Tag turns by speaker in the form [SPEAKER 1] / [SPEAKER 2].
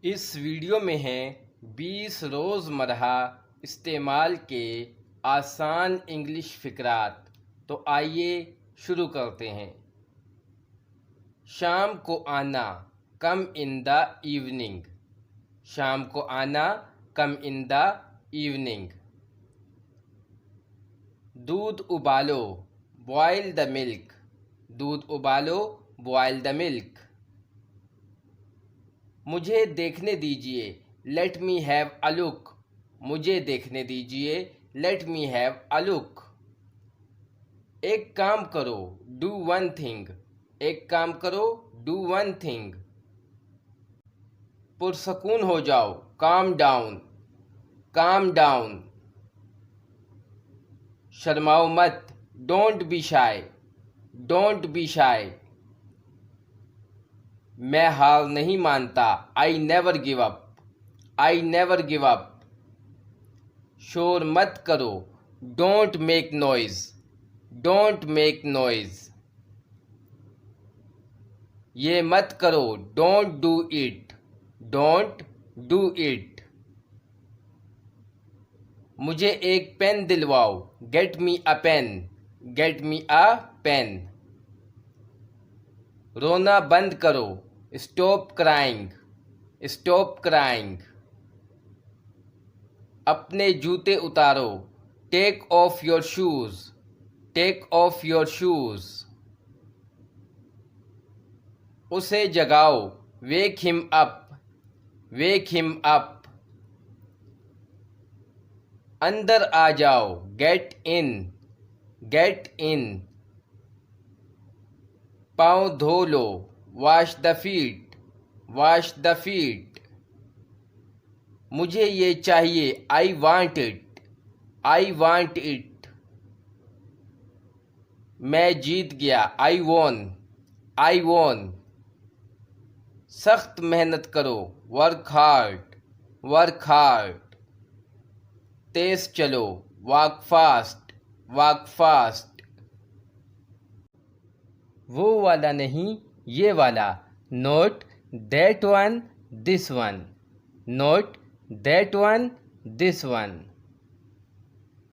[SPEAKER 1] इस वीडियो में हैं 20 रोज़मर्रा इस्तेमाल के आसान इंग्लिश फ़िक्रात। तो आइए शुरू करते हैं। शाम को आना, कम इन द इवनिंग। शाम को आना, कम इन द इवनिंग। दूध उबालो, बॉयल द मिल्क। दूध उबालो, बॉयल द मिल्क। मुझे देखने दीजिए, let me have a look. मुझे देखने दीजिए, let me have a look. एक काम करो, डू वन थिंग। एक काम करो, डू वन थिंग। पुरसकून हो जाओ, काम डाउन। काम डाउन। शर्माओ मत, don't be shy. Don't be shy. मैं हार नहीं मानता, I never give up. I never give up. शोर मत करो, don't make noise. Don't make noise. ये मत करो, don't do it. Don't do it. मुझे एक पेन दिलवाओ, get me a pen. Get me a pen. रोना बंद करो, स्टॉप क्राइंग। Stop crying. अपने जूते उतारो, take off your shoes. Take off your shoes. उसे जगाओ, wake him up. Wake him up. अंदर आ जाओ, गेट इन। Get in. पाँव धो लो, wash the feet. Wash the feet. मुझे ये चाहिए, I want it. I want it. मैं जीत गया, आई वॉन। आई वॉन। सख्त मेहनत करो, वर्क हार्ड। Work hard. तेज चलो, वॉक फास्ट। Walk fast. वो वाला नहीं, ये वाला। Note that one, this one. Note that one, this one.